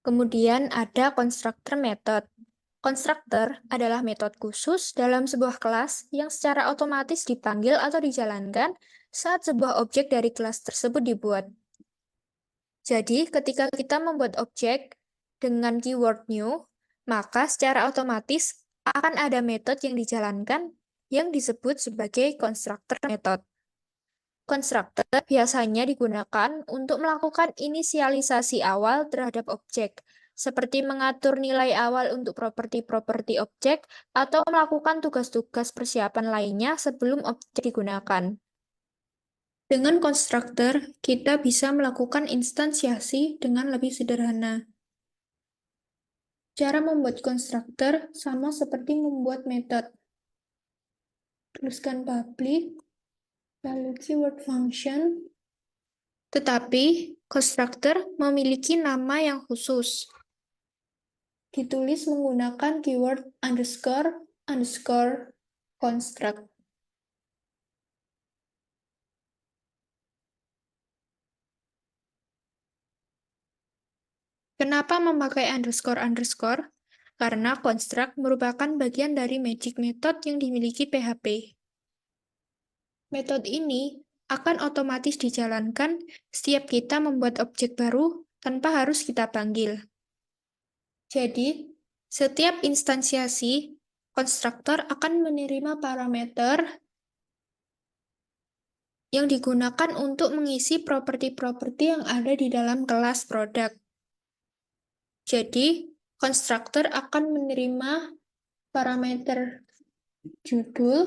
Kemudian ada constructor method. Constructor adalah metode khusus dalam sebuah kelas yang secara otomatis dipanggil atau dijalankan saat sebuah objek dari kelas tersebut dibuat. Jadi, ketika kita membuat objek dengan keyword new, maka secara otomatis akan ada metode yang dijalankan yang disebut sebagai constructor method. Constructor biasanya digunakan untuk melakukan inisialisasi awal terhadap objek, seperti mengatur nilai awal untuk properti-properti objek atau melakukan tugas-tugas persiapan lainnya sebelum objek digunakan. Dengan konstruktor, kita bisa melakukan instansiasi dengan lebih sederhana. Cara membuat konstruktor sama seperti membuat metode. Tuliskan public, lalu keyword function, tetapi konstruktor memiliki nama yang khusus. Ditulis menggunakan keyword underscore construct. Kenapa memakai underscore? Karena construct merupakan bagian dari magic method yang dimiliki PHP. Metode ini akan otomatis dijalankan setiap kita membuat objek baru tanpa harus kita panggil. Jadi, setiap instansiasi, konstruktor akan menerima parameter yang digunakan untuk mengisi properti-properti yang ada di dalam kelas produk. Jadi, konstruktor akan menerima parameter judul,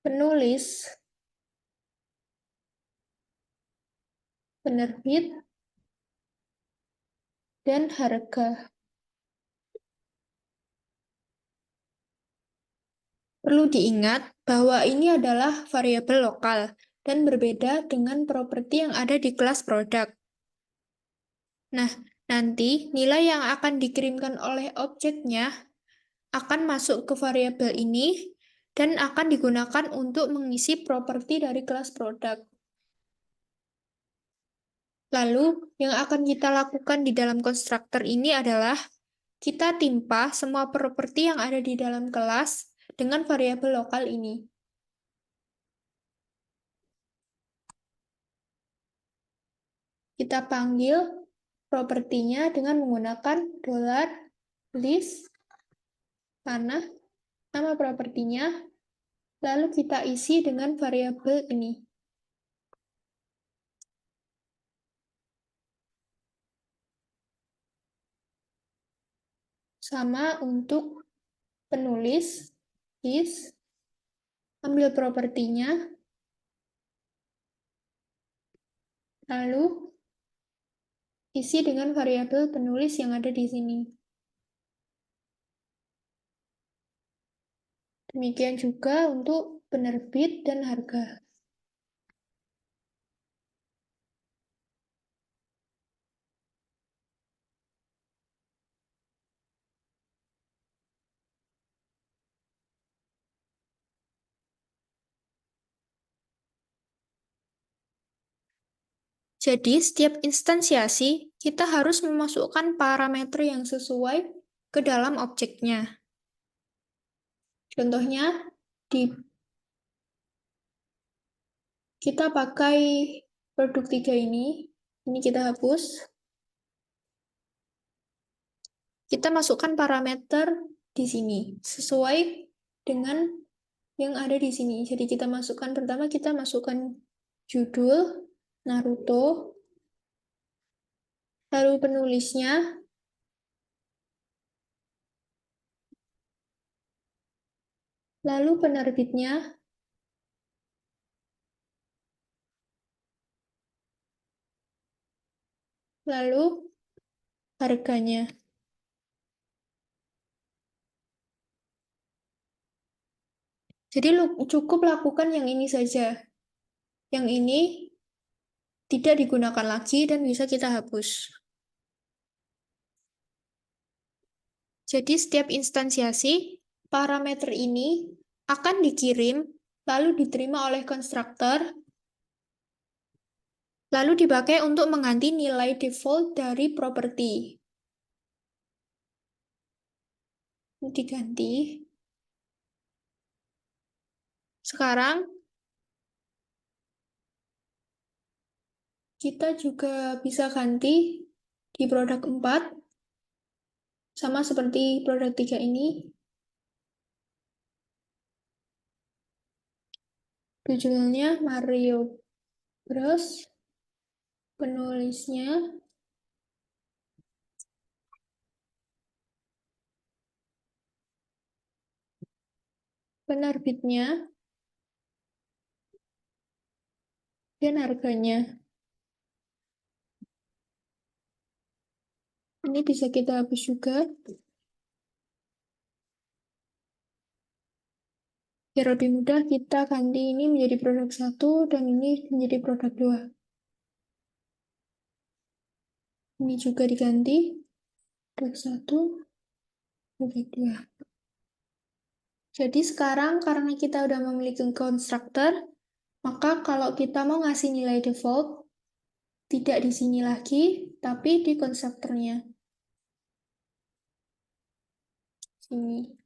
penulis, penerbit, dan harga. Perlu diingat bahwa ini adalah variabel lokal dan berbeda dengan properti yang ada di kelas produk. Nah, nanti nilai yang akan dikirimkan oleh objeknya akan masuk ke variabel ini dan akan digunakan untuk mengisi properti dari kelas produk. Lalu, yang akan kita lakukan di dalam konstruktor ini adalah kita timpa semua properti yang ada di dalam kelas dengan variabel lokal ini. Kita panggil propertinya dengan menggunakan $list tanah, nama propertinya, lalu kita isi dengan variabel ini. Sama untuk penulis, is, ambil propertinya, lalu isi dengan variabel penulis yang ada di sini. Demikian juga untuk penerbit dan harga. Jadi, setiap instansiasi, kita harus memasukkan parameter yang sesuai ke dalam objeknya. Contohnya, kita pakai produk 3 ini kita hapus. Kita masukkan parameter di sini, sesuai dengan yang ada di sini. Jadi kita masukkan, pertama kita masukkan judul, Naruto, lalu penulisnya, lalu penerbitnya, lalu harganya. Jadi cukup lakukan yang ini saja. Yang ini tidak digunakan lagi dan bisa kita hapus. Jadi setiap instansiasi, parameter ini akan dikirim, lalu diterima oleh konstruktor, lalu dipakai untuk mengganti nilai default dari properti. Diganti. Sekarang, kita juga bisa ganti di produk 4, sama seperti produk 3 ini. Judulnya Mario Bros. Penulisnya penerbitnya, dan harganya. Ini bisa kita hapus juga. Biar lebih mudah, kita ganti ini menjadi produk 1 dan ini menjadi produk 2. Ini juga diganti. Produk 1, produk 2. Jadi sekarang karena kita udah memiliki konstruktor, maka kalau kita mau ngasih nilai default, tidak di sini lagi, tapi di konstruktornya. Sini.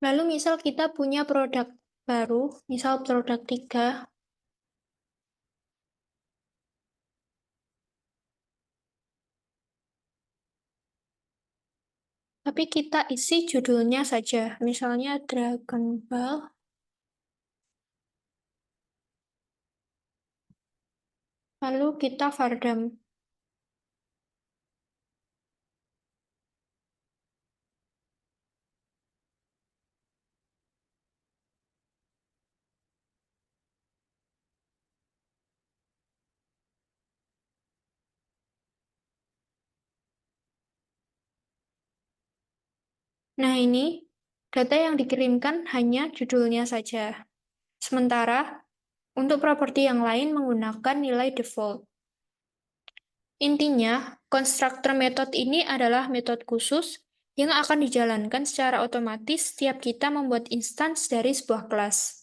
Lalu misal kita punya produk baru, misal produk 3, tapi kita isi judulnya saja, misalnya Dragon Ball, lalu kita Vardam. Nah ini, data yang dikirimkan hanya judulnya saja. Sementara, untuk properti yang lain menggunakan nilai default. Intinya, konstruktor metode ini adalah metode khusus yang akan dijalankan secara otomatis setiap kita membuat instance dari sebuah kelas.